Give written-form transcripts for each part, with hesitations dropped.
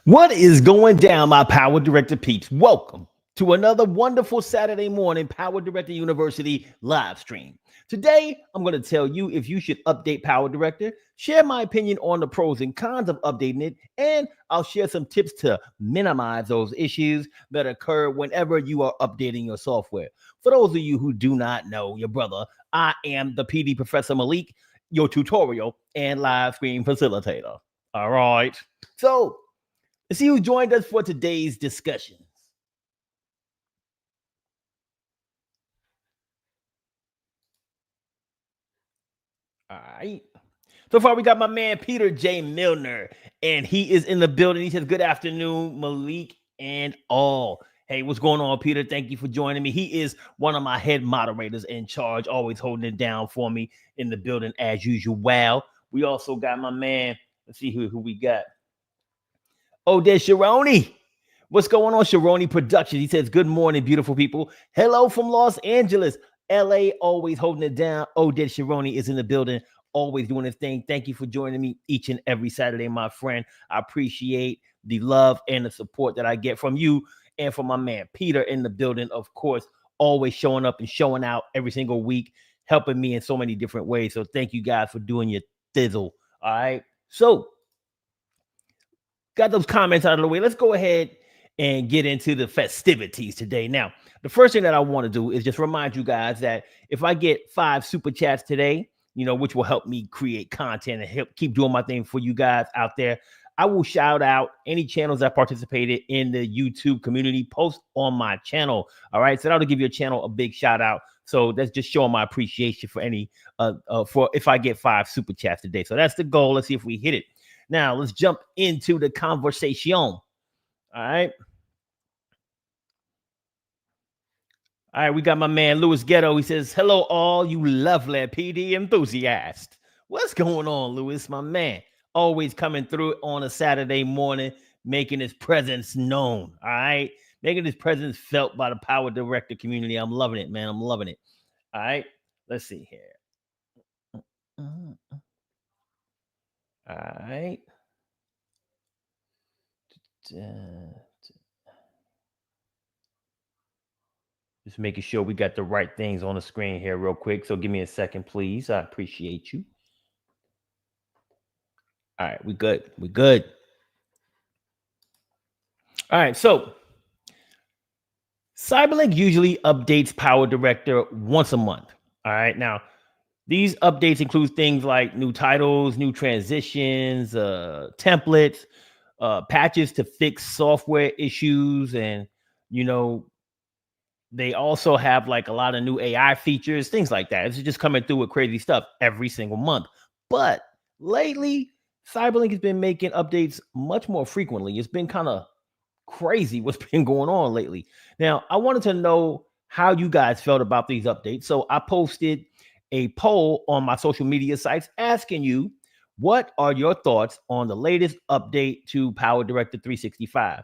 What is going down, my Power Director peeps? Welcome to another wonderful Saturday morning Power Director University live stream. Today, I'm going to tell you if you should update Power Director, share my opinion on the pros and cons of updating it, and I'll share some tips to minimize those issues that occur whenever you are updating your software. For those of you who do not know your brother, I am the PD Professor Malik, your tutorial and live stream facilitator. All right. So, let's see who joined us for today's discussions. All right. So far, we got my man Peter J. Milner, and he is in the building. He says, "Good afternoon, Malik and all." Hey, what's going on, Peter? Thank you for joining me. He is one of my head moderators in charge, always holding it down for me in the building as usual. Wow. We also got my man. Let's see who we got. Oh, there's Sharoni. What's going on, Sharoni Productions? He says, "Good morning, beautiful people. Hello from Los Angeles, LA, always holding it down." Oded Sharoni is in the building, always doing his thing. Thank you for joining me each and every Saturday, my friend. I appreciate the love and the support that I get from you and from my man Peter in the building, of course, always showing up and showing out every single week, helping me in so many different ways. So thank you guys for doing your thizzle. All right. So got those comments out of the way. Let's go ahead and get into the festivities today. Now, the first thing that I want to do is just remind you guys that if I get 5 super chats today, which will help me create content and help keep doing my thing for you guys out there, I will shout out any channels that participated in the YouTube community post on my channel. All right. So that'll give your channel a big shout out. So that's just showing my appreciation for any for if I get 5 super chats today. So that's the goal. Let's see if we hit it. Now let's jump into the conversation. All right. All right, we got my man Louis Ghetto. He says, "Hello, all you lovely PD enthusiasts." What's going on, Louis, my man? Always coming through on a Saturday morning, making his presence known. All right, making his presence felt by the Power Director community. I'm loving it, man. I'm loving it. All right, let's see here. All right. Just making sure we got the right things on the screen here real quick. So give me a second, please. I appreciate you. All right, we good. We good. All right, so CyberLink usually updates Power Director once a month. All right, now these updates include things like new titles, new transitions, templates, patches to fix software issues, and they also have like a lot of new AI features, things like that. It's just coming through with crazy stuff every single month. But lately, CyberLink has been making updates much more frequently. It's been kind of crazy what's been going on lately. Now, I wanted to know how you guys felt about these updates. So I posted a poll on my social media sites asking you, what are your thoughts on the latest update to PowerDirector 365?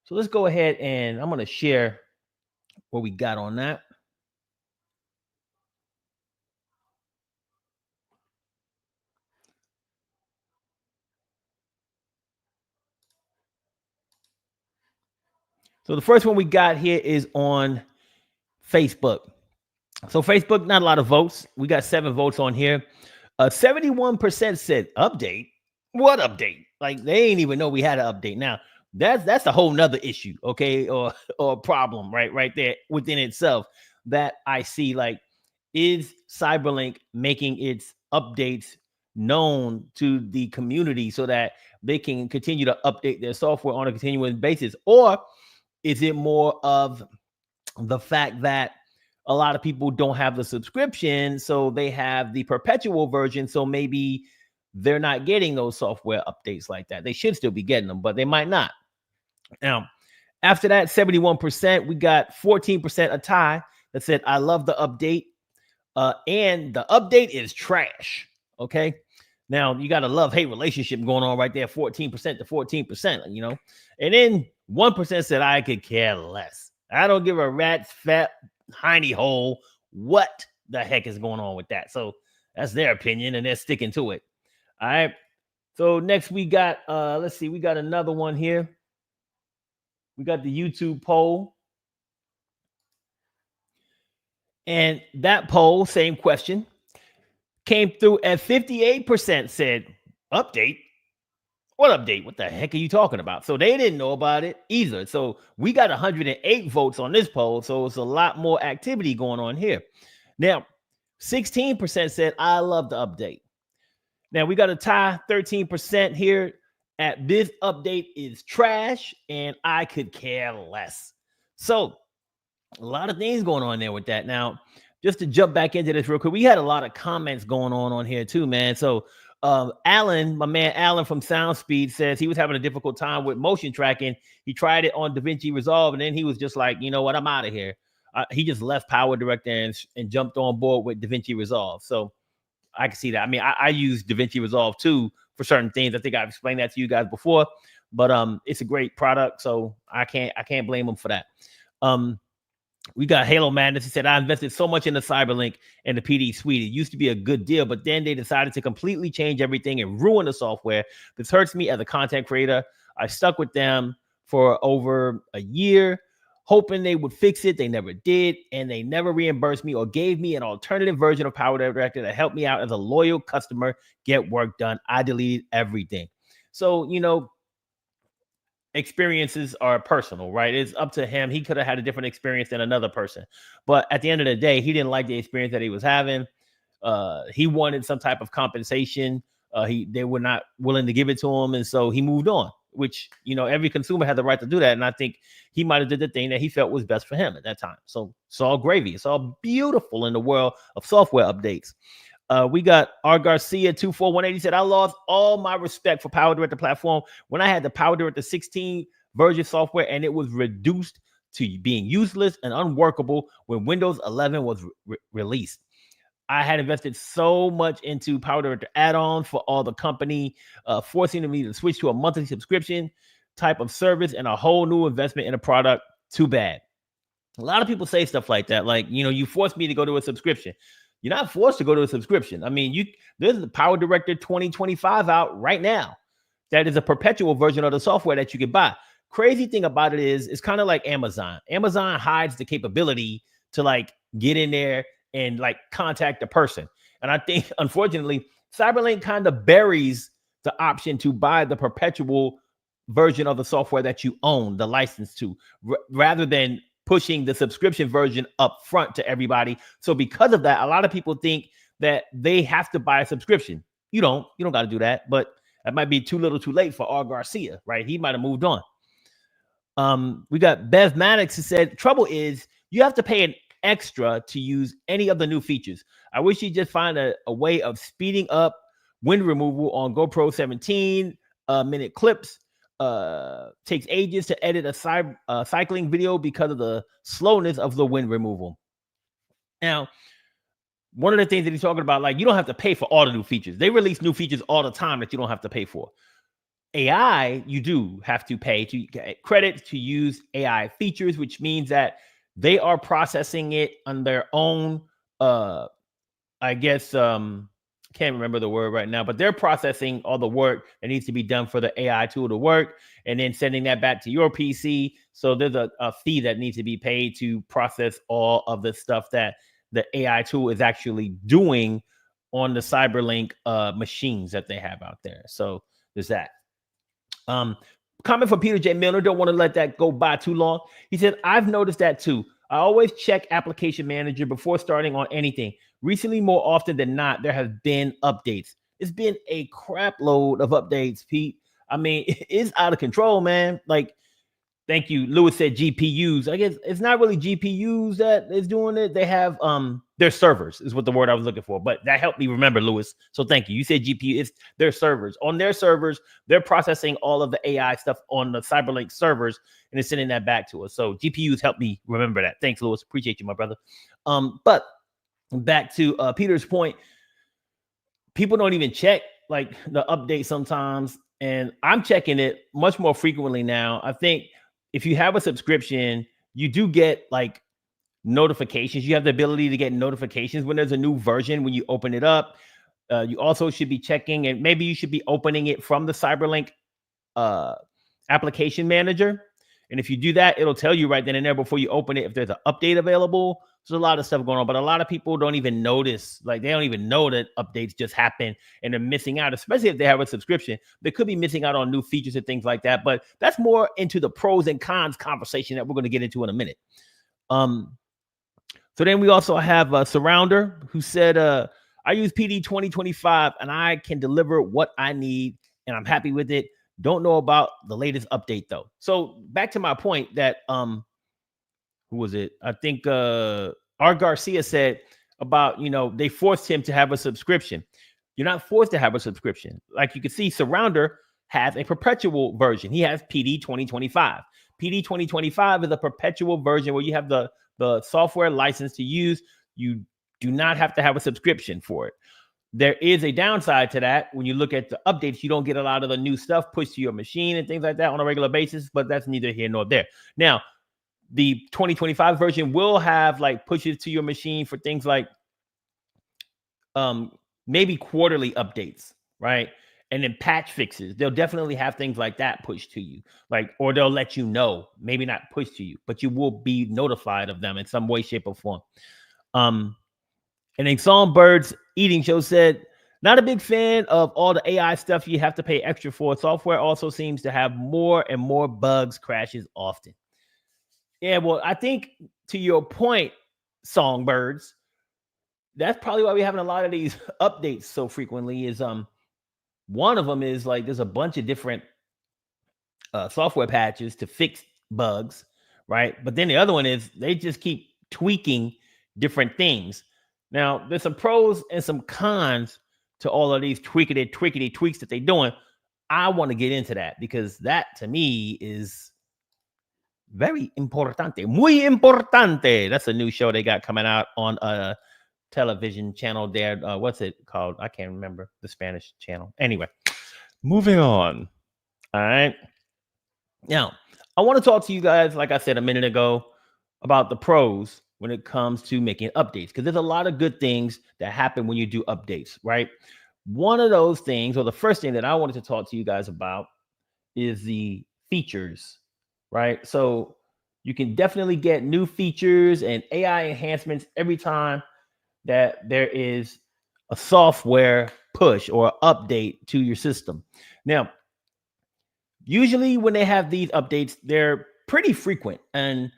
So let's go ahead and I'm going to share what we got on that. So the first one we got here is on Facebook. So Facebook, not a lot of votes. We got 7 votes on here. 71% said update. What update? Like they ain't even know we had an update. Now that's a whole nother issue, okay, or problem, right there within itself that I see. Like, is CyberLink making its updates known to the community so that they can continue to update their software on a continuous basis, or is it more of the fact that a lot of people don't have the subscription, so they have the perpetual version, so maybe they're not getting those software updates like that? They should still be getting them, but they might not. Now, after that 71%, we got 14% a tie that said, "I love the update, and the update is trash." Okay. Now you got a love-hate relationship going on right there, 14% to 14%, and then 1% said, "I could care less. I don't give a rat's fat hiney hole what the heck is going on with that." So that's their opinion and they're sticking to it. All right. So next we got let's see, we got another one here. We got the YouTube poll. And that poll, same question, came through at 58% said update. What update? What the heck are you talking about? So they didn't know about it either. So we got 108 votes on this poll. So it's a lot more activity going on here. Now, 16% said, I love the update. Now we got a tie 13% here at this update is trash and I could care less. So a lot of things going on there with that. Now, just to jump back into this real quick, we had a lot of comments going on here too, man. So Alan, my man Alan from SoundSpeed says he was having a difficult time with motion tracking. He tried it on DaVinci Resolve, and then he was just like, you know what, I'm out of here. He just left PowerDirector and jumped on board with DaVinci Resolve. So I can see that. I mean, I use DaVinci Resolve too for certain things. I think I've explained that to you guys before, but it's a great product, so I can't blame him for that. We got Halo Madness. He said, I invested so much in the CyberLink and the PD suite. It used to be a good deal, but then they decided to completely change everything and ruin the software. This hurts me as a content creator. I stuck with them for over a year, hoping they would fix it. They never did, and they never reimbursed me or gave me an alternative version of PowerDirector to help me out as a loyal customer get work done. I deleted everything. So, you know, experiences are personal, right? It's up to him. He could have had a different experience than another person, but at the end of the day, he didn't like the experience that he was having. He wanted some type of compensation. They were not willing to give it to him, and so he moved on. Which, you know, every consumer had the right to do that, and I think he might have did the thing that he felt was best for him at that time. So it's all gravy. It's all beautiful in the world of software updates. We got R Garcia 24180 he said, I lost all my respect for PowerDirector platform when I had the PowerDirector 16 version software and it was reduced to being useless and unworkable when Windows 11 was released. I had invested so much into PowerDirector add-ons for all the company, forcing me to switch to a monthly subscription type of service and a whole new investment in a product. Too bad. A lot of people say stuff like that. Like, you know, you forced me to go to a subscription. You're not forced to go to a subscription. I mean, there's the PowerDirector 2025 out right now. That is a perpetual version of the software that you can buy. Crazy thing about it is, it's kind of like Amazon. Amazon hides the capability to like get in there and like contact a person. And I think, unfortunately, CyberLink kind of buries the option to buy the perpetual version of the software that you own the license to, rather than pushing the subscription version up front to everybody. So because of that, a lot of people think that they have to buy a subscription. You don't got to do that, but that might be too little too late for R Garcia, right? He might have moved on. We got Bev Maddox who said, trouble is you have to pay an extra to use any of the new features. I wish you just find a way of speeding up wind removal on GoPro 17 minute clips. Takes ages to edit a cycling video because of the slowness of the wind removal. Now, one of the things that he's talking about, like, you don't have to pay for all the new features. They release new features all the time that you don't have to pay for. AI, you do have to pay to get credit to use AI features, which means that they are processing it on their own, I guess, can't remember the word right now, but they're processing all the work that needs to be done for the AI tool to work and then sending that back to your PC. So there's a fee that needs to be paid to process all of the stuff that the AI tool is actually doing on the CyberLink machines that they have out there. So there's that. Comment from Peter J. Milner. Don't want to let that go by too long. He said, I've noticed that too. I always check Application Manager before starting on anything. Recently, more often than not, there have been updates. It's been a crap load of updates, Pete. I mean, it's out of control, man. Like, thank you. Lewis said GPUs. I guess it's not really GPUs that is doing it. They have their servers is what the word I was looking for. But that helped me remember, Lewis. So thank you. You said GPU. It's their servers. On their servers, they're processing all of the AI stuff on the CyberLink servers and it's sending that back to us. So GPUs helped me remember that. Thanks, Lewis. Appreciate you, my brother. But back to Peter's point, people don't even check like the update sometimes, and I'm checking it much more frequently now. I think if you have a subscription, you do get like notifications. You have the ability to get notifications when there's a new version when you open it up. You also should be checking, and maybe you should be opening it from the CyberLink application manager. And if you do that, it'll tell you right then and there before you open it if there's an update available. There's a lot of stuff going on, but a lot of people don't even notice. Like, they don't even know that updates just happen, and they're missing out, especially if they have a subscription. They could be missing out on new features and things like that. But that's more into the pros and cons conversation that we're going to get into in a minute. So then we also have Surrounder, who said, I use PD 2025 and I can deliver what I need and I'm happy with it. Don't know about the latest update though. So back to my point that who was it? I think R. Garcia said about, they forced him to have a subscription. You're not forced to have a subscription. Like you can see, Surrounder has a perpetual version. He has PD 2025. PD 2025 is a perpetual version where you have the software license to use. You do not have to have a subscription for it. There is a downside to that. When you look at the updates, you don't get a lot of the new stuff pushed to your machine and things like that on a regular basis, but that's neither here nor there. Now, the 2025 version will have like pushes to your machine for things like maybe quarterly updates, right? And then patch fixes. They'll definitely have things like that pushed to you, like, or they'll let you know, maybe not push to you, but you will be notified of them in some way, shape, or form. And then Songbird's Eating Show said, not a big fan of all the AI stuff you have to pay extra for. Software also seems to have more and more bugs, crashes often. Yeah, well, I think to your point, Songbirds, that's probably why we're having a lot of these updates so frequently. Is one of them is like there's a bunch of different software patches to fix bugs, right? But then the other one is they just keep tweaking different things. Now, there's some pros and some cons to all of these tweakity tweaks that they're doing. I want to get into that because that to me is very importante. Muy importante. That's a new show they got coming out on a television channel there. What's it called? I can't remember, the Spanish channel. Anyway, moving on. All right. Now, I want to talk to you guys, like I said a minute ago, about the pros when it comes to making updates, because there's a lot of good things that happen when you do updates, right? One of those things, or the first thing that I wanted to talk to you guys about, is the features, right? So you can definitely get new features and AI enhancements every time that there is a software push or update to your system. Now, usually when they have these updates, they're pretty frequent, and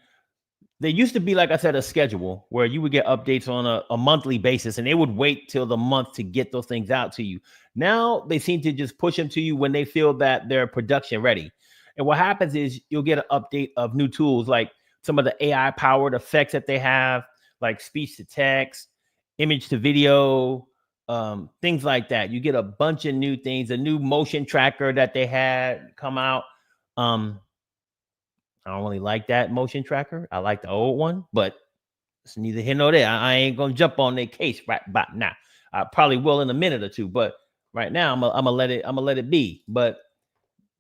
they used to be, like I said, a schedule where you would get updates on a monthly basis, and they would wait till the month to get those things out to you. Now they seem to just push them to you when they feel that they're production ready. And what happens is you'll get an update of new tools, like some of the AI powered effects that they have, like speech to text, image to video, things like that. You get a bunch of new things, a new motion tracker that they had come out. I don't really like that motion tracker. I like the old one, but it's neither here nor there. I ain't gonna jump on their case right about now. I probably will in a minute or two, but right now I'm gonna let it be. But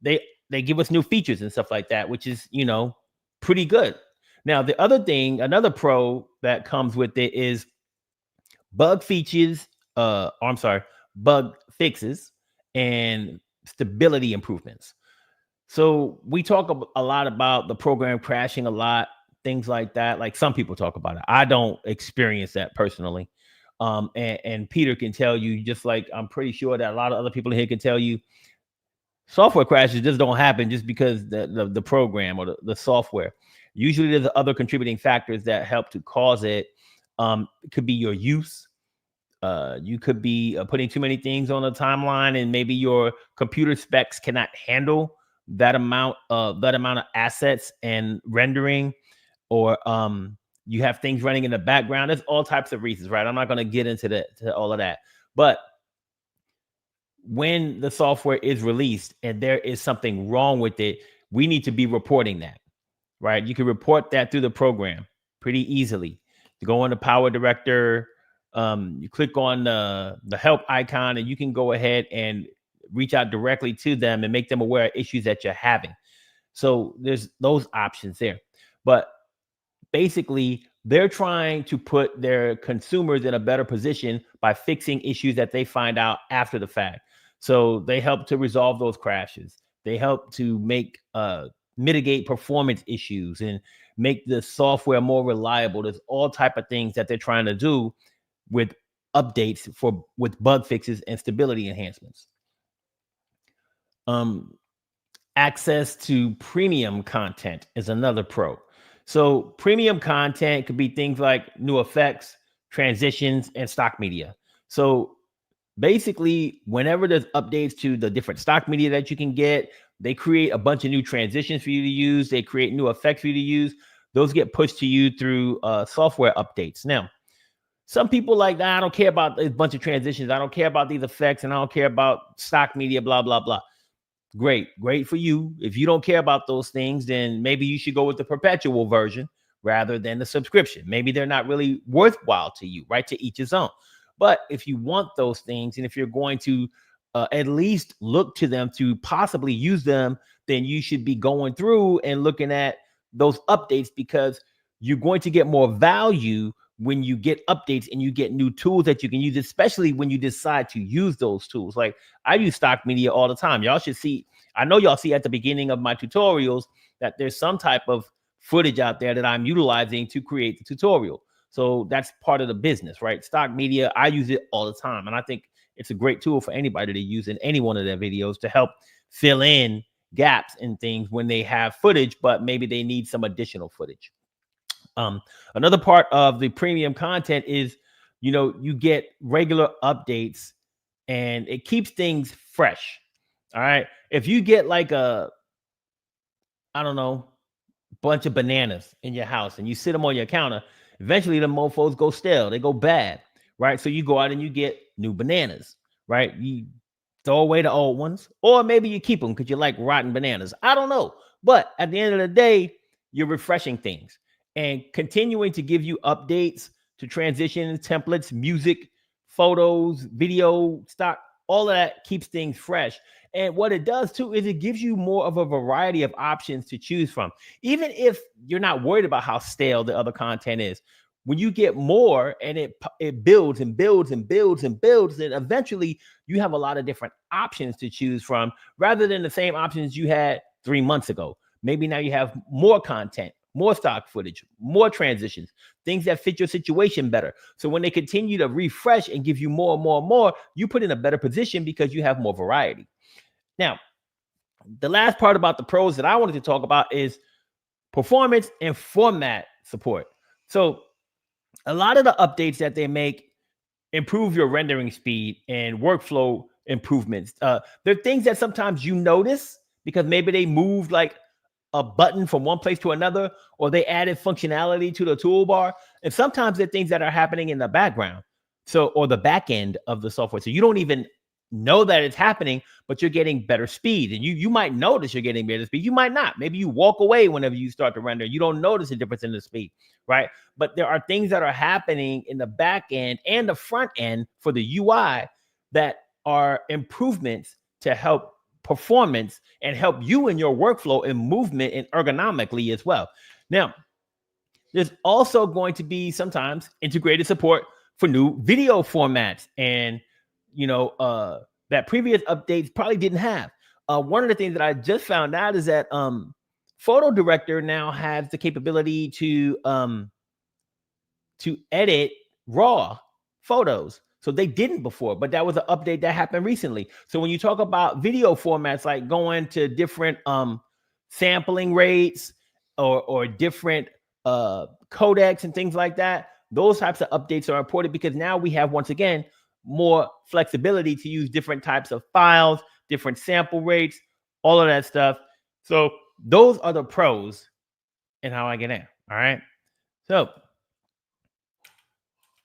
they give us new features and stuff like that, which is pretty good. Now the other thing, another pro that comes with it is bug features. Bug fixes and stability improvements. So we talk a lot about the program crashing a lot, things like that. Like some people talk about it. I don't experience that personally. And Peter can tell you, just like I'm pretty sure that a lot of other people here can tell you, software crashes just don't happen just because the program or the software. Usually there's other contributing factors that help to cause it. It could be your use. You could be putting too many things on the timeline, and maybe your computer specs cannot handle that amount of assets and rendering, or you have things running in the background. There's all types of reasons, right? I'm not going to get into all of that. But when the software is released and there is something wrong with it, we need to be reporting that, right? You can report that through the program pretty easily. You go on the PowerDirector, you click on the help icon, and you can go ahead and reach out directly to them and make them aware of issues that you're having. So there's those options there. But basically, they're trying to put their consumers in a better position by fixing issues that they find out after the fact. So they help to resolve those crashes. They help to mitigate performance issues and make the software more reliable. There's all type of things that they're trying to do with updates with bug fixes and stability enhancements. Access to premium content is another pro. So premium content could be things like new effects, transitions, and stock media. So basically, whenever there's updates to the different stock media that you can get, they create a bunch of new transitions for you to use. They create new effects for you to use. Those get pushed to you through software updates. Now, some people like that. I don't care about a bunch of transitions. I don't care about these effects, and I don't care about stock media, blah, blah, blah. Great for you. If you don't care about those things, then maybe you should go with the perpetual version rather than the subscription. Maybe they're not really worthwhile to you, right? To each his own. But if you want those things, and if you're going to at least look to them to possibly use them, then you should be going through and looking at those updates, because you're going to get more value when you get updates and you get new tools that you can use, especially when you decide to use those tools. Like, I use stock media all the time. Y'all should see, I know y'all see at the beginning of my tutorials that there's some type of footage out there that I'm utilizing to create the tutorial. So that's part of the business, right? Stock media, I use it all the time. And I think it's a great tool for anybody to use in any one of their videos to help fill in gaps in things when they have footage, but maybe they need some additional footage. Another part of the premium content is, you get regular updates and it keeps things fresh. All right. If you get like I don't know, bunch of bananas in your house and you sit them on your counter, eventually the mofos go stale. They go bad. Right. So you go out and you get new bananas. Right. You throw away the old ones, or maybe you keep them because you like rotten bananas. I don't know. But at the end of the day, you're refreshing things and continuing to give you updates to transitions, templates, music, photos, video, stock. All of that keeps things fresh. And what it does too is it gives you more of a variety of options to choose from. Even if you're not worried about how stale the other content is, when you get more and it builds and builds and builds and builds, then eventually you have a lot of different options to choose from rather than the same options you had 3 months ago. Maybe now you have more content, more stock footage, more transitions, things that fit your situation better. So when they continue to refresh and give you more and more and more, you put in a better position because you have more variety. Now, the last part about the pros that I wanted to talk about is performance and format support. So a lot of the updates that they make improve your rendering speed and workflow improvements. They're things that sometimes you notice because maybe they moved like a button from one place to another, or they added functionality to the toolbar. And sometimes they're things that are happening in the background. So, or the back end of the software. So you don't even know that it's happening, but you're getting better speed. And you might notice you're getting better speed. You might not. Maybe you walk away whenever you start to render. You don't notice a difference in the speed, right? But there are things that are happening in the back end and the front end for the UI that are improvements to help performance and help you in your workflow and movement and ergonomically as well. Now, there's also going to be sometimes integrated support for new video formats, and that previous updates probably didn't have. One of the things that I just found out is that PhotoDirector now has the capability to edit raw photos. So they didn't before, but that was an update that happened recently. So when you talk about video formats, like going to different sampling rates or different codecs and things like that, those types of updates are important because now we have, once again, more flexibility to use different types of files, different sample rates, all of that stuff. So those are the pros and how I get in. All right. So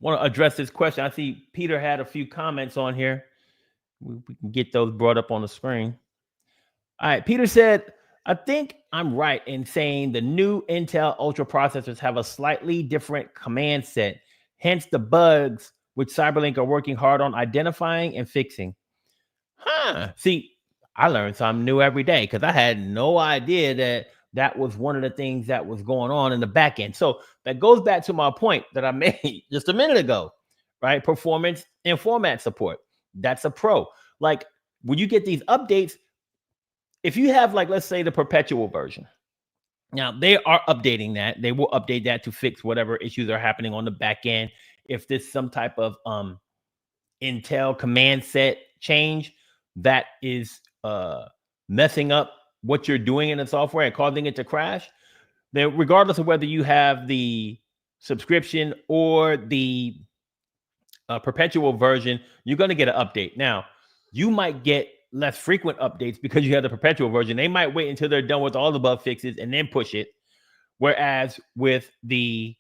want to address this question. I see Peter had a few comments on here. We can get those brought up on the screen. All right. Peter said, I think I'm right in saying the new Intel Ultra processors have a slightly different command set. Hence the bugs which CyberLink are working hard on identifying and fixing. See, I learned something new every day because I had no idea that that was one of the things that was going on in the back end. So that goes back to my point that I made just a minute ago, right? Performance and format support. That's a pro. Like when you get these updates, if you have, like, let's say the perpetual version, now they are updating that. They will update that to fix whatever issues are happening on the back end. If there's some type of Intel command set change that is messing up what you're doing in the software and causing it to crash, then regardless of whether you have the subscription or the perpetual version, you're going to get an update. Now, you might get less frequent updates because you have the perpetual version. They might wait until they're done with all the bug fixes and then push it. Whereas with the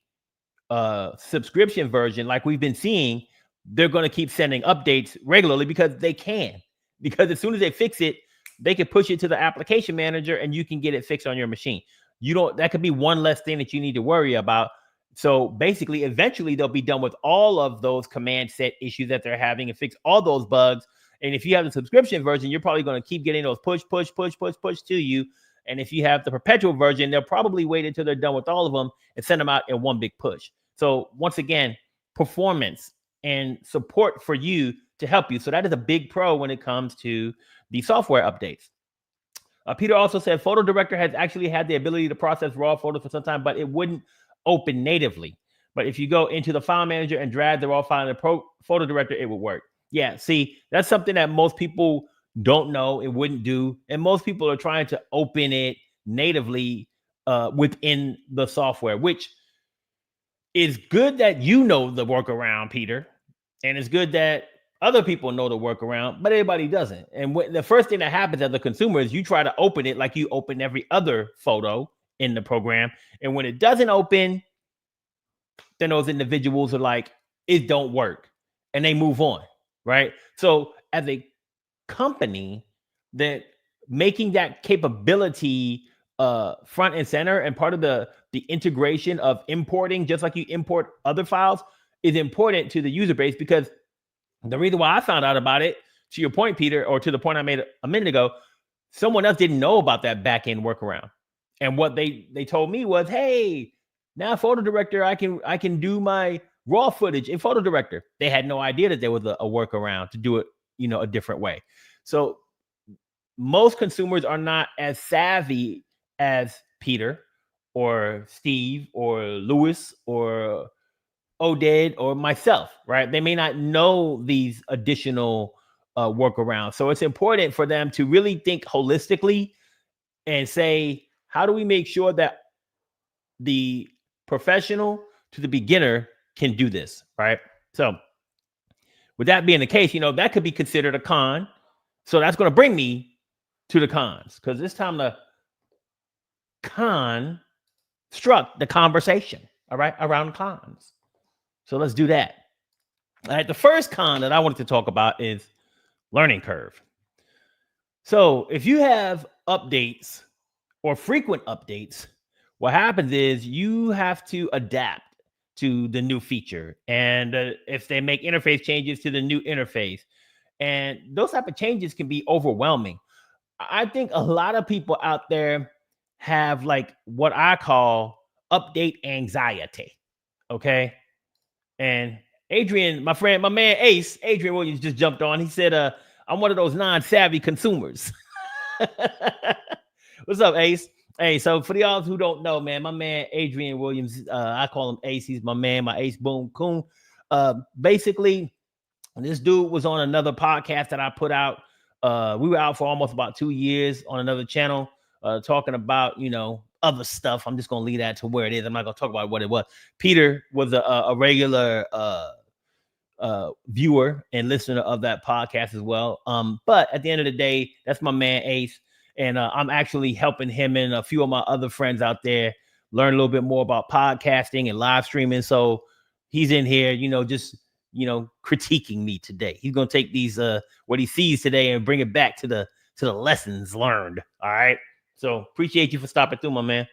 subscription version, like we've been seeing, they're going to keep sending updates regularly because they can. Because as soon as they fix it, they can push it to the application manager and you can get it fixed on your machine. That could be one less thing that you need to worry about. So basically, eventually they'll be done with all of those command set issues that they're having and fix all those bugs. And if you have the subscription version, you're probably going to keep getting those push to you. And if you have the perpetual version, they'll probably wait until they're done with all of them and send them out in one big push. So once again, performance and support for you to help you. So that is a big pro when it comes to the software updates. Peter also said PhotoDirector has actually had the ability to process raw photos for some time, but it wouldn't open natively. But if you go into the file manager and drag the raw file in the PhotoDirector, it would work. Yeah, see, that's something that most people don't know, it wouldn't do. And most people are trying to open it natively within the software, which is good that you know the workaround, Peter. And it's good that other people know the workaround, but everybody doesn't. And the first thing that happens as a consumer is you try to open it like you open every other photo in the program. And when it doesn't open, then those individuals are like, it don't work. And they move on, right? So as a company, that making that capability front and center and part of the integration of importing, just like you import other files, is important to the user base. Because the reason why I found out about it, to your point, Peter, or to the point I made a minute ago, someone else didn't know about that back end workaround. And what they told me was, hey, now PhotoDirector, I can do my raw footage in PhotoDirector. They had no idea that there was a workaround to do it, a different way. So most consumers are not as savvy as Peter or Steve or Lewis or Oded or myself, right? They may not know these additional workarounds. So it's important for them to really think holistically and say, how do we make sure that the professional to the beginner can do this, right? So with that being the case, that could be considered a con. So that's going to bring me to the cons, because it's time to construct the conversation, all right, around cons. So let's do that. All right, the first con that I wanted to talk about is learning curve. So if you have updates or frequent updates, what happens is you have to adapt to the new feature. And if they make interface changes to the new interface, and those type of changes can be overwhelming. I think a lot of people out there have like what I call update anxiety. Okay. And Adrian, my friend, my man Ace, Adrian Williams just jumped on. He said, I'm one of those non-savvy consumers. What's up, Ace? Hey, so for y'all who don't know, man, my man Adrian Williams, I call him Ace. He's my man, my Ace Boom Coon. Basically, this dude was on another podcast that I put out. We were out for almost about 2 years on another channel, talking about, other stuff. I'm just going to leave that to where it is. I'm not going to talk about what it was. Peter was a regular viewer and listener of that podcast as well. But at the end of the day, that's my man Ace. And I'm actually helping him and a few of my other friends out there learn a little bit more about podcasting and live streaming. So he's in here, just critiquing me today. He's gonna take these what he sees today and bring it back to the lessons learned. All right. So appreciate you for stopping through, my man.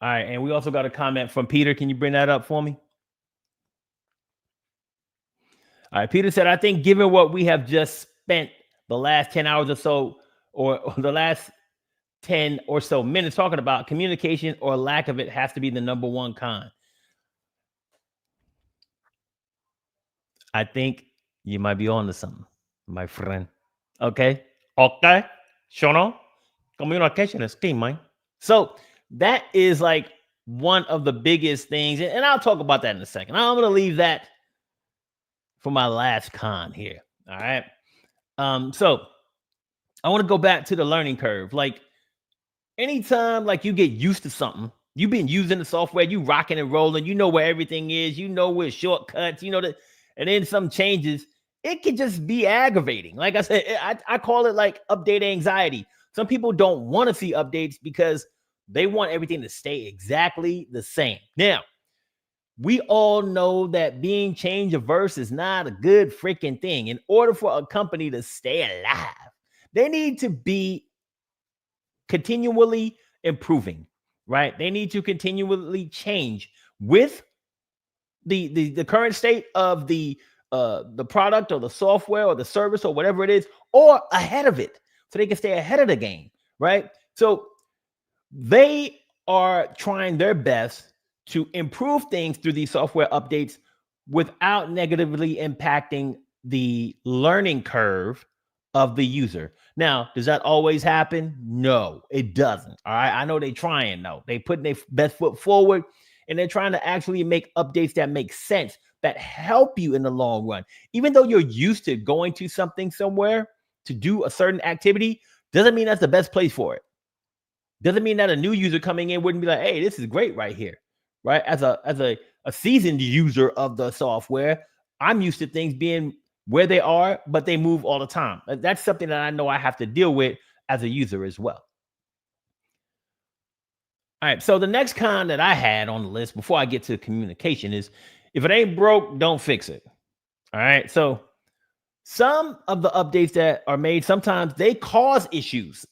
All right, and we also got a comment from Peter. Can you bring that up for me? All right, Peter said, I think given what we have just spent the last 10 hours or so, or the last 10 or so minutes talking about communication or lack of it has to be the number one con. I think you might be on to something, my friend. Okay. Okay. Shono. Communication is key, man. So that is like one of the biggest things. And I'll talk about that in a second. I'm going to leave that for my last con here. All right. So I want to go back to the learning curve. Like anytime like you get used to something, you've been using the software, you rocking and rolling, you know where everything is, you know where shortcuts, you know that, and then some changes, it can just be aggravating. Like I said, I call it like update anxiety. Some people don't want to see updates because they want everything to stay exactly the same. Now, we all know that being change averse is not a good freaking thing. In order for a company to stay alive, they need to be continually improving, right? They need to continually change with the current state of the product or the software or the service or whatever it is, or ahead of it, so they can stay ahead of the game, right? So they are trying their best to improve things through these software updates without negatively impacting the learning curve of the user. Now, does that always happen? No, it doesn't. All right. I know they're trying though. They put their best foot forward and they're trying to actually make updates that make sense, that help you in the long run. Even though you're used to going to something somewhere to do a certain activity, doesn't mean that's the best place for it. Doesn't mean that a new user coming in wouldn't be like, hey, this is great right here. Right. As a seasoned user of the software, I'm used to things being where they are, but they move all the time. That's something that I know I have to deal with as a user as well. All right. So the next con that I had on the list before I get to communication is if it ain't broke, don't fix it. All right. So some of the updates that are made, sometimes they cause issues.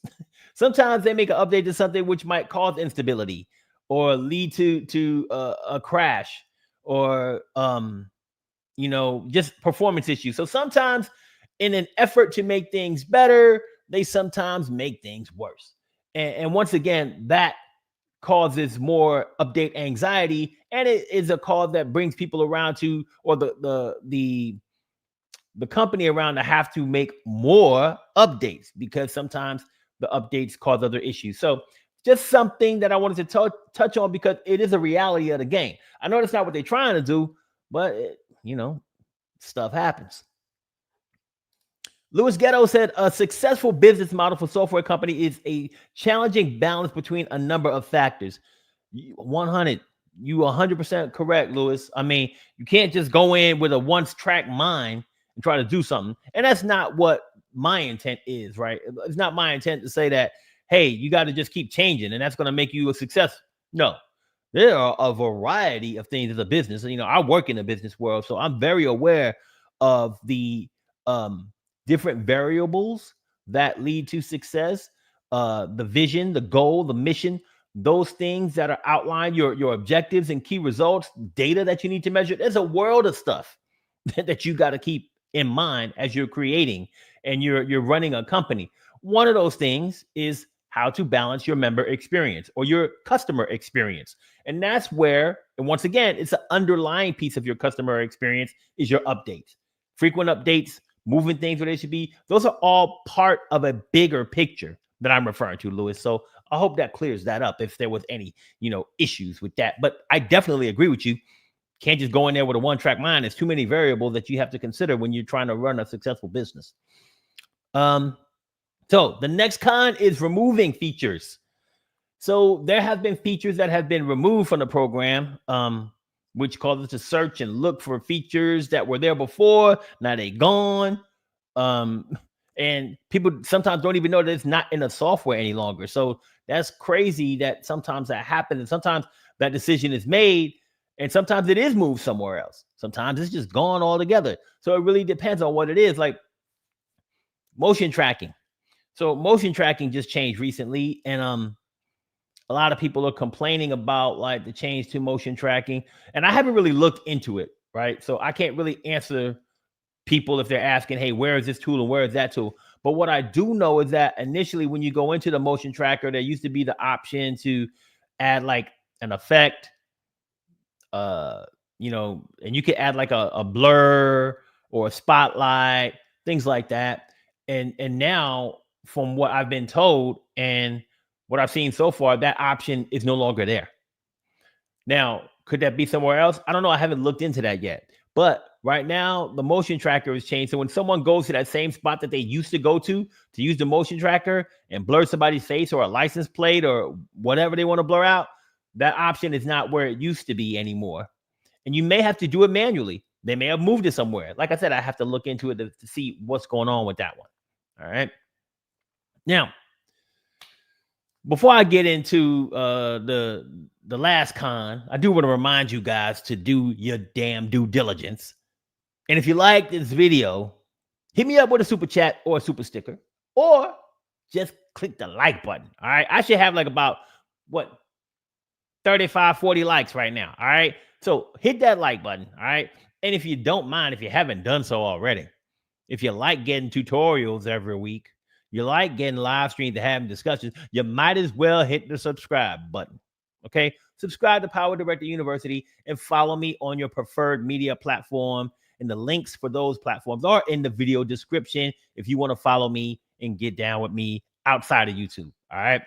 Sometimes they make an update to something which might cause instability or lead to a crash or just performance issues. So sometimes in an effort to make things better, they sometimes make things worse. And once again, that causes more update anxiety, and it is a cause that brings people around to, or the company around to have to make more updates because sometimes the updates cause other issues. So just something that I wanted to touch on because it is a reality of the game. I know that's not what they're trying to do, but stuff happens. Louis Ghetto said a successful business model for software company is a challenging balance between a number of factors. 100, you 100% correct, Louis. I mean, you can't just go in with a one-track mind and try to do something. And that's not what my intent is, right? It's not my intent to say that, hey, you got to just keep changing and that's going to make you a success. No, there are a variety of things as a business. I work in the business world, so I'm very aware of the different variables that lead to success, the vision, the goal, the mission, those things that are outlined, your objectives and key results, data that you need to measure. There's a world of stuff that you got to keep in mind as you're creating and you're running a company. One of those things is how to balance your member experience or your customer experience. And that's where, and once again, it's an underlying piece of your customer experience is your updates. Frequent updates, moving things where they should be. Those are all part of a bigger picture that I'm referring to, Louis. So I hope that clears that up if there was any, issues with that. But I definitely agree with you. Can't just go in there with a one-track mind. There's too many variables that you have to consider when you're trying to run a successful business. So the next con is removing features. So there have been features that have been removed from the program, which causes us to search and look for features that were there before. Now they're gone. And people sometimes don't even know that it's not in the software any longer. So that's crazy that sometimes that happens. And sometimes that decision is made and sometimes it is moved somewhere else. Sometimes it's just gone altogether. So it really depends on what it is, like motion tracking. So motion tracking just changed recently. And a lot of people are complaining about like the change to motion tracking. And I haven't really looked into it, right? So I can't really answer people if they're asking, hey, where is this tool and where is that tool? But what I do know is that initially when you go into the motion tracker, there used to be the option to add like an effect, and you could add like a blur or a spotlight, things like that. And now, from what I've been told and what I've seen so far, that option is no longer there. Now, could that be somewhere else? I don't know. I haven't looked into that yet. But right now, the motion tracker has changed. So when someone goes to that same spot that they used to go to use the motion tracker and blur somebody's face or a license plate or whatever they want to blur out, that option is not where it used to be anymore. And you may have to do it manually. They may have moved it somewhere. Like I said, I have to look into it to see what's going on with that one. All right. Now, before I get into the last con, I do want to remind you guys to do your damn due diligence. And if you like this video, hit me up with a super chat or a super sticker, or just click the like button. All right. I should have like about 35, 40 likes right now. All right. So hit that like button. All right. And if you don't mind, if you haven't done so already, if you like getting tutorials every week, you like getting live streams and having discussions, you might as well hit the subscribe button. Okay. Subscribe to PowerDirector University and follow me on your preferred media platform. And the links for those platforms are in the video description if you want to follow me and get down with me outside of YouTube. All right.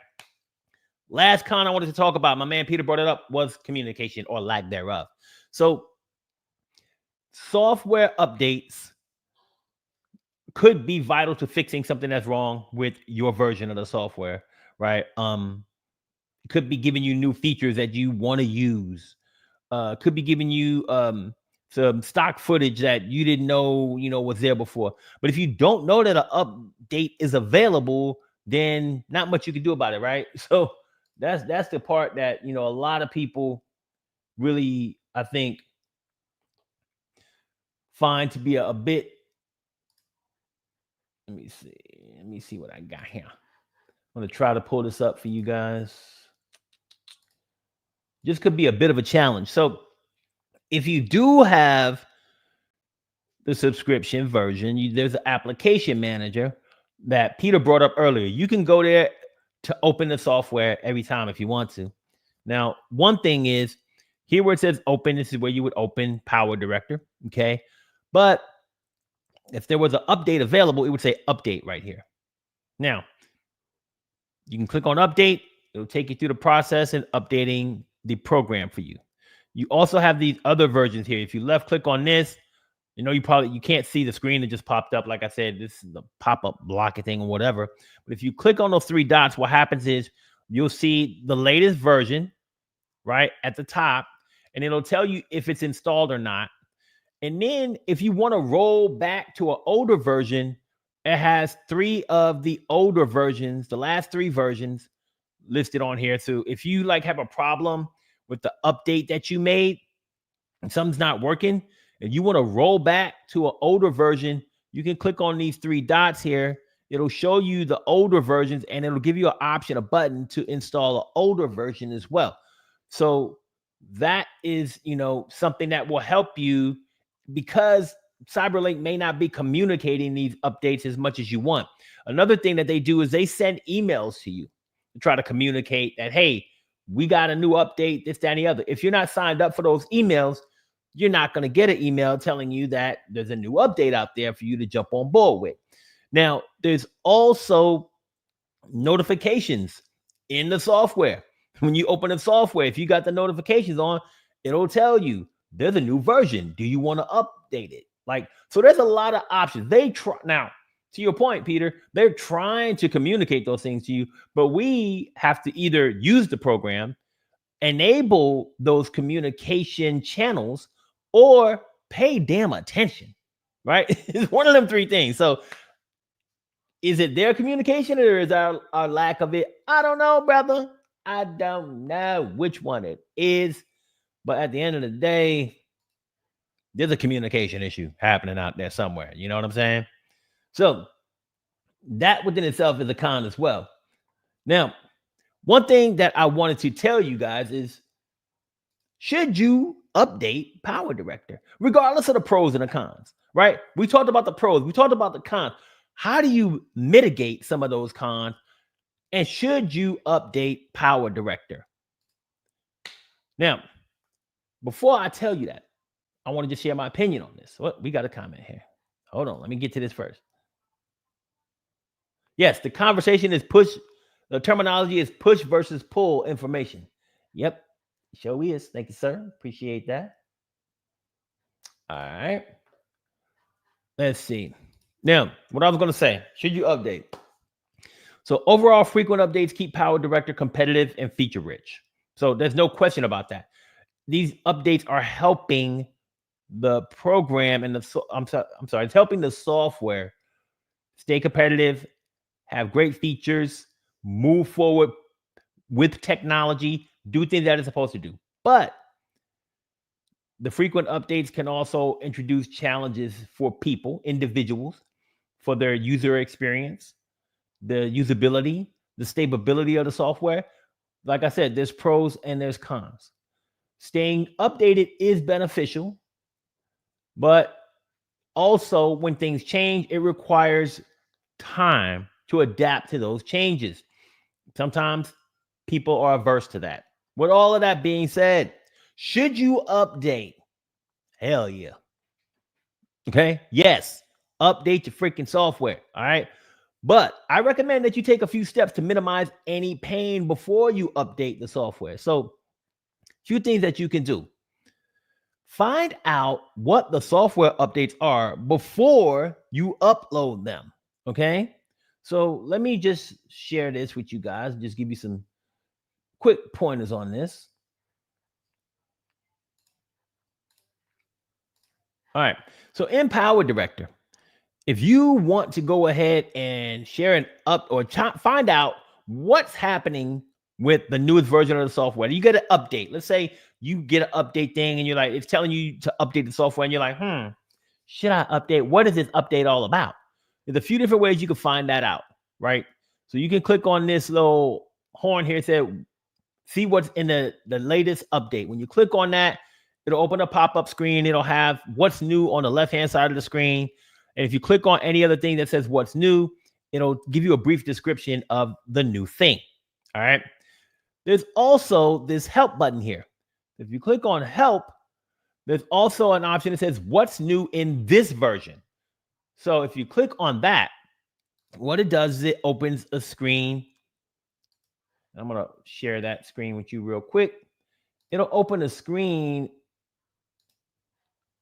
Last con I wanted to talk about, my man Peter brought it up, was communication or lack thereof. So software updates could be vital to fixing something that's wrong with your version of the software, right? It could be giving you new features that you want to use. Could be giving you some stock footage that you didn't know, was there before. But if you don't know that an update is available, then not much you can do about it, right? So that's the part that, a lot of people really, I think, find to be a bit. Let me see what I got here. I'm going to try to pull this up for you guys. This could be a bit of a challenge. So if you do have the subscription version, there's an application manager that Peter brought up earlier. You can go there to open the software every time if you want to. Now, one thing is, here where it says open, this is where you would open PowerDirector, okay? But if there was an update available, it would say update right here. Now, you can click on update. It'll take you through the process and updating the program for you. You also have these other versions here. If you left click on this, you can't see the screen that just popped up. Like I said, this is the pop-up blocking thing or whatever. But if you click on those three dots, what happens is you'll see the latest version right at the top, and it'll tell you if it's installed or not. And then if you want to roll back to an older version, it has 3 of the older versions, the last 3 versions listed on here. So if you have a problem with the update that you made and something's not working and you want to roll back to an older version, you can click on these 3 dots here. It'll show you the older versions and it'll give you an option, a button to install an older version as well. So that is, something that will help you, because CyberLink may not be communicating these updates as much as you want. Another thing that they do is they send emails to you to try to communicate that, hey, we got a new update, this, that, and the other. If you're not signed up for those emails, you're not going to get an email telling you that there's a new update out there for you to jump on board with. Now, there's also notifications in the software. When you open the software, if you got the notifications on, it'll tell you there's a new version. Do you want to update it? So there's a lot of options. Now, to your point, Peter, they're trying to communicate those things to you, but we have to either use the program, enable those communication channels, or pay damn attention, right? It's one of them 3 things. So is it their communication or is our lack of it? I don't know, brother. I don't know which one it is. But at the end of the day, there's a communication issue happening out there somewhere. You know what I'm saying? So that within itself is a con as well. Now, one thing that I wanted to tell you guys is, should you update PowerDirector, regardless of the pros and the cons? right? We talked about the pros. We talked about the cons. How do you mitigate some of those cons? And should you update PowerDirector? Now, before I tell you that, I want to just share my opinion on this. What we got a comment here. Hold on, let me get to this first. Yes, the conversation is push. The terminology is push versus pull information. Yep, sure is. Thank you, sir. Appreciate that. All right. Let's see. Now, what I was going to say, should you update? So overall, frequent updates keep PowerDirector competitive and feature rich. So there's no question about that. These updates are helping the program and it's helping the software stay competitive, have great features, move forward with technology, do things that it's supposed to do. But the frequent updates can also introduce challenges for people, individuals, for their user experience, the usability, the stability of the software. Like I said, there's pros and there's cons. Staying updated is beneficial, but also when things change, it requires time to adapt to those changes. Sometimes people are averse to that. With all of that being said, should you update? Hell yeah. Okay. Yes. Update your freaking software. All right. But I recommend that you take a few steps to minimize any pain before you update the software. So, a few things that you can do. Find out what the software updates are before you upload them. Okay. So, let me just share this with you guys, just give you some quick pointers on this. All right. So in PowerDirector, if you want to go ahead and share an find out what's happening with the newest version of the software, you get an update. Let's say you get an update thing and you're like, it's telling you to update the software and you're like, should I update? What is this update all about? There's a few different ways you can find that out, right? So you can click on this little horn here, say, see what's in the latest update. When you click on that, it'll open a pop-up screen. It'll have what's new on the left-hand side of the screen. And if you click on any other thing that says what's new, it'll give you a brief description of the new thing. All right. There's also this help button here. If you click on help, there's also an option that says what's new in this version. So if you click on that, what it does is it opens a screen. I'm going to share that screen with you real quick. It'll open a screen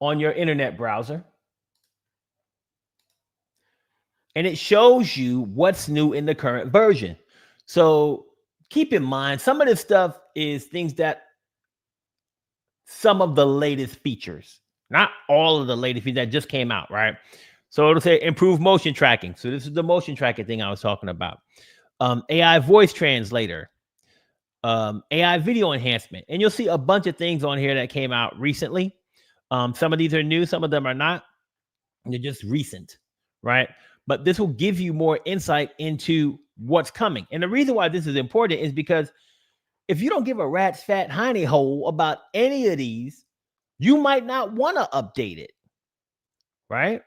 on your internet browser. And it shows you what's new in the current version. So keep in mind, some of this stuff is things that some of the latest features, not all of the latest features that just came out, right? So it'll say improve motion tracking. So this is the motion tracking thing I was talking about. AI voice translator, AI video enhancement. And you'll see a bunch of things on here that came out recently. Some of these are new, some of them are not. They're just recent, right? But this will give you more insight into what's coming. And the reason why this is important is because if you don't give a rat's fat hiney hole about any of these, you might not want to update it, right?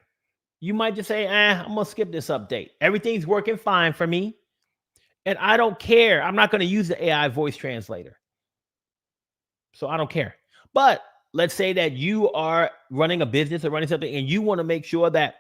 You might just say, I'm going to skip this update. Everything's working fine for me. And I don't care. I'm not going to use the AI voice translator. So I don't care. But let's say that you are running a business or running something and you want to make sure that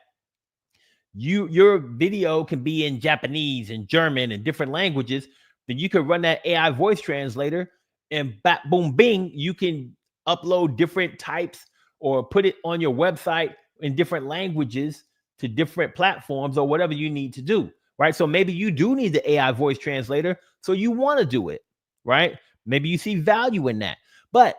your video can be in Japanese and German and different languages, then you can run that AI voice translator and boom, bing, you can upload different types or put it on your website in different languages to different platforms or whatever you need to do, right? So maybe you do need the AI voice translator, so you want to do it, right? Maybe you see value in that. But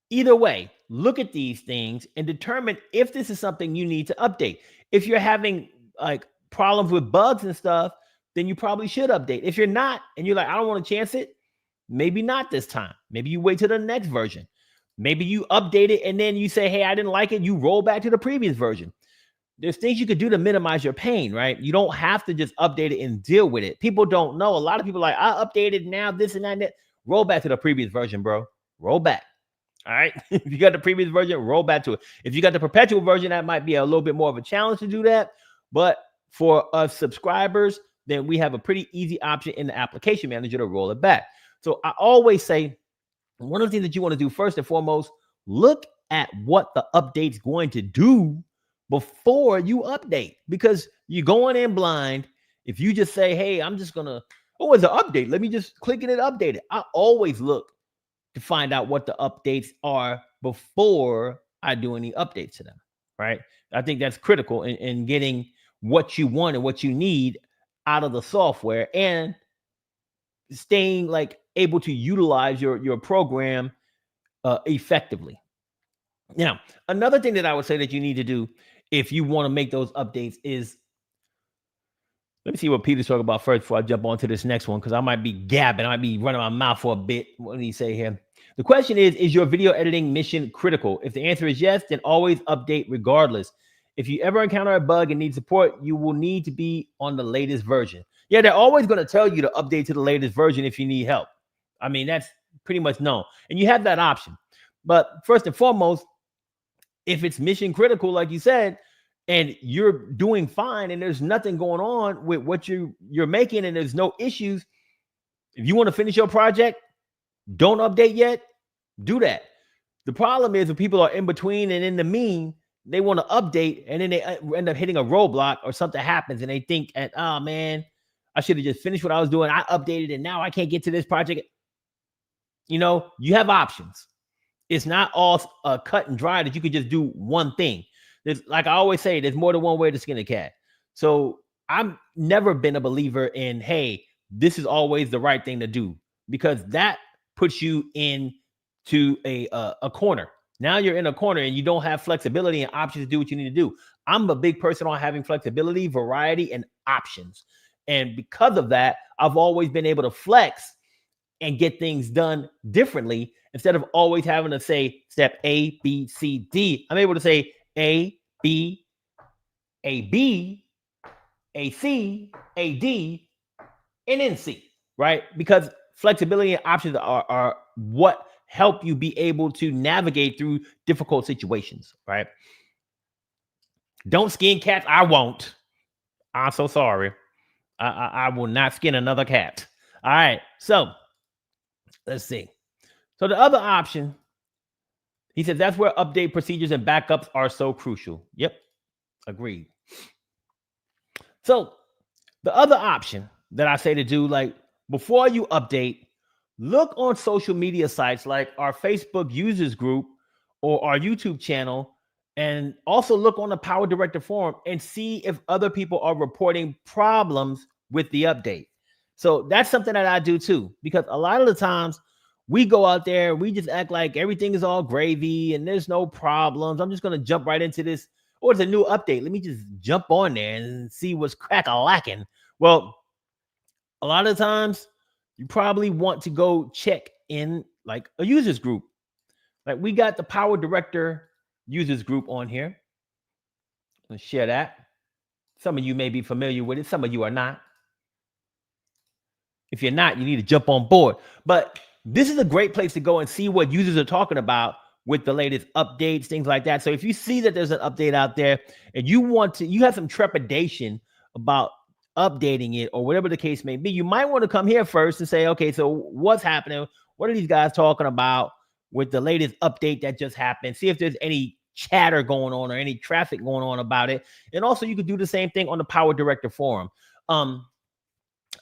either way, look at these things and determine if this is something you need to update. If you're having like problems with bugs and stuff, then you probably should update. If you're not, and you're like, I don't want to chance it, maybe not this time. Maybe you wait till the next version. Maybe you update it and then you say, hey, I didn't like it. You roll back to the previous version. There's things you could do to minimize your pain, right? You don't have to just update it and deal with it. People don't know. A lot of people are like, I updated now, this and that, and that. Roll back to the previous version, bro. Roll back. All right. If you got the previous version, roll back to it. If you got the perpetual version, that might be a little bit more of a challenge to do that. But for us subscribers, then we have a pretty easy option in the application manager to roll it back. So I always say one of the things that you want to do first and foremost, look at what the update's going to do before you update, because you're going in blind. If you just say, hey, I'm just going to, oh, it's an update, let me just click it and update it. I always look to find out what the updates are before I do any updates to them, right? I think that's critical in getting what you want and what you need out of the software and staying like able to utilize your program effectively. Now, another thing that I would say that you need to do if you want to make those updates is, let me see what Peter's talking about first before I jump on to this next one, because I might be gabbing. I might be running my mouth for a bit. What did he say here? The question is your video editing mission critical? If the answer is yes, then always update regardless. If you ever encounter a bug and need support, you will need to be on the latest version. Yeah, they're always going to tell you to update to the latest version if you need help. I mean, that's pretty much known. And you have that option. But first and foremost, if it's mission critical, like you said, and you're doing fine and there's nothing going on with what you're making and there's no issues, if you want to finish your project, don't update yet, do that. The problem is when people are in between and in the mean, they want to update and then they end up hitting a roadblock or something happens and they think, oh man, I should have just finished what I was doing. I updated and now I can't get to this project. You know, you have options. It's not all cut and dry that you could just do one thing. There's, like I always say, there's more than one way to skin a cat. So I've never been a believer in, hey, this is always the right thing to do, because that puts you into a corner. Now you're in a corner and you don't have flexibility and options to do what you need to do. I'm a big person on having flexibility, variety, and options. And because of that, I've always been able to flex and get things done differently instead of always having to say step A, B, C, D. I'm able to say A, B, A, B, A, C, A, D, and then C, right? Because flexibility and options are what help you be able to navigate through difficult situations, right? Don't skin cats. I won't. I'm so sorry. I will not skin another cat. All right. So let's see. So the other option, he said, that's where update procedures and backups are so crucial. Yep. Agreed. So the other option that I say to do, like before you update, look on social media sites like our Facebook users group or our YouTube channel, and also look on the PowerDirector forum and see if other people are reporting problems with the update. So that's something that I do too, because a lot of the times we go out there, we just act like everything is all gravy and there's no problems. I'm just going to jump right into this. Or it's a new update. Let me just jump on there and see what's crack-a-lacking. Well, a lot of times you probably want to go check in like a users group. Like we got the PowerDirector users group on here. Let's share that. Some of you may be familiar with it. Some of you are not. If you're not, you need to jump on board. But this is a great place to go and see what users are talking about with the latest updates, things like that. So if you see that there's an update out there and you have some trepidation about updating it or whatever the case may be, you might want to come here first and say, okay, so what's happening? What are these guys talking about with the latest update that just happened? See if there's any chatter going on or any traffic going on about it. And also you could do the same thing on the PowerDirector forum.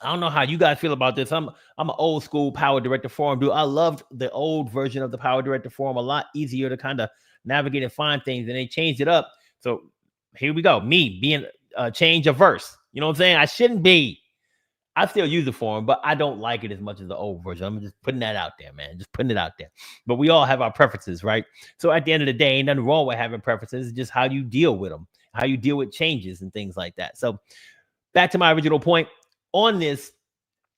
I don't know how you guys feel about this. I'm an old school PowerDirector forum dude. I loved the old version of the PowerDirector forum, a lot easier to kind of navigate and find things, and they changed it up. So here we go. Me being change averse. You know what I'm saying? I shouldn't be. I still use the forum, but I don't like it as much as the old version. I'm just putting that out there, man. Just putting it out there. But we all have our preferences, right? So at the end of the day, ain't nothing wrong with having preferences. It's just how you deal with them, how you deal with changes and things like that. So back to my original point on this,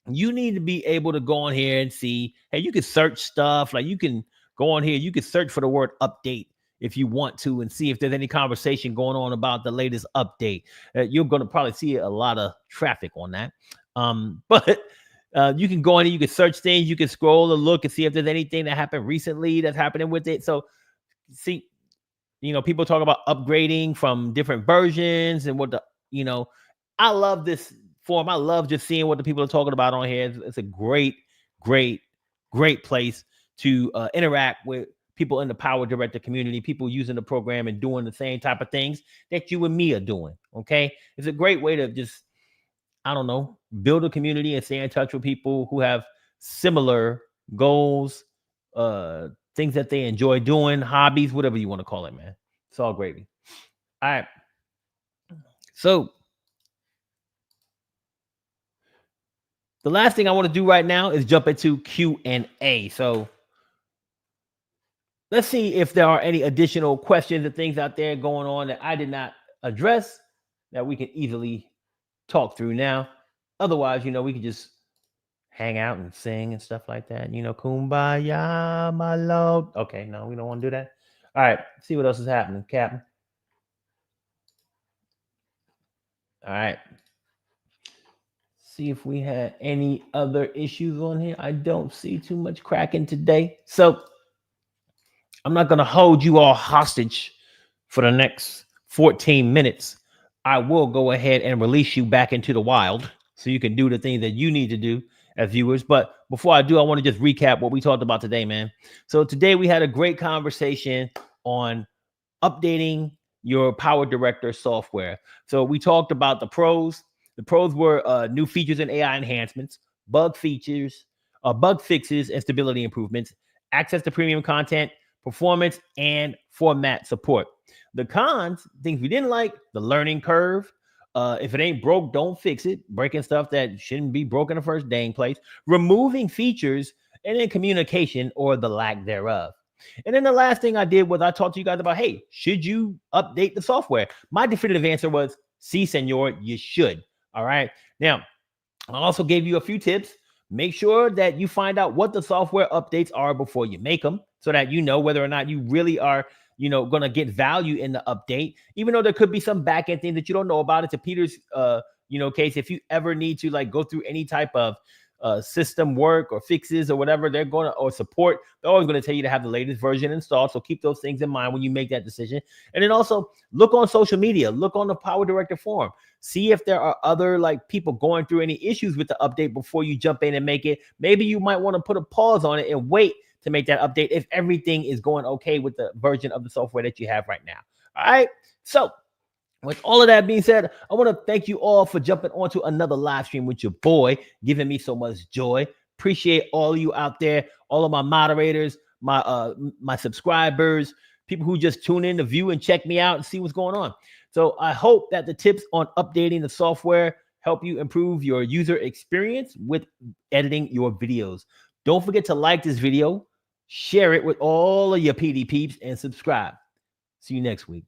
you need to be able to go on here and see, hey, you can search stuff. Like you can go on here, you can search for the word update if you want to and see if there's any conversation going on about the latest update. You're going to probably see a lot of traffic on that. But You can go in and you can search things. You can scroll and look and see if there's anything that happened recently that's happening with it. So see, people talk about upgrading from different versions and I love this forum. I love just seeing what the people are talking about on here. It's a great, great, great place to interact with people in the PowerDirector community, people using the program and doing the same type of things that you and me are doing. Okay. It's a great way to just, I don't know, build a community and stay in touch with people who have similar goals, things that they enjoy doing, hobbies, whatever you want to call it, man. It's all gravy. All right. So the last thing I want to do right now is jump into Q&A. So let's see if there are any additional questions and things out there going on that I did not address that we can easily talk through now. Otherwise, we can just hang out and sing and stuff like that. Kumbaya, my lord. Okay, no, we don't want to do that. All right, see what else is happening, Captain. All right. See if we had any other issues on here. I don't see too much cracking today. So I'm not going to hold you all hostage for the next 14 minutes. I will go ahead and release you back into the wild so you can do the things that you need to do as viewers. But before I do, I want to just recap what we talked about today, man. So today we had a great conversation on updating your PowerDirector software. So we talked about the pros. The pros were new features and AI enhancements, bug fixes, and stability improvements, access to premium content, performance, and format support. The cons, things we didn't like, the learning curve. If it ain't broke, don't fix it. Breaking stuff that shouldn't be broken in the first dang place. Removing features, and then communication or the lack thereof. And then the last thing I did was I talked to you guys about, hey, should you update the software? My definitive answer was, si, senor, you should. All right. Now, I also gave you a few tips. Make sure that you find out what the software updates are before you make them so that you know whether or not you really are, going to get value in the update, even though there could be some back-end thing that you don't know about. It's a Peter's, case. If you ever need to go through any type of system work or fixes or whatever or support, they're always going to tell you to have the latest version installed. So keep those things in mind when you make that decision. And then also look on social media, look on the PowerDirector forum, see if there are other people going through any issues with the update before you jump in and make it. Maybe you might want to put a pause on it and wait to make that update if everything is going okay with the version of the software that you have right now. All right. So with all of that being said, I want to thank you all for jumping onto another live stream with your boy, giving me so much joy. Appreciate all of you out there, all of my moderators, my subscribers, people who just tune in to view and check me out and see what's going on. So I hope that the tips on updating the software help you improve your user experience with editing your videos. Don't forget to like this video, share it with all of your PD peeps, and subscribe. See you next week.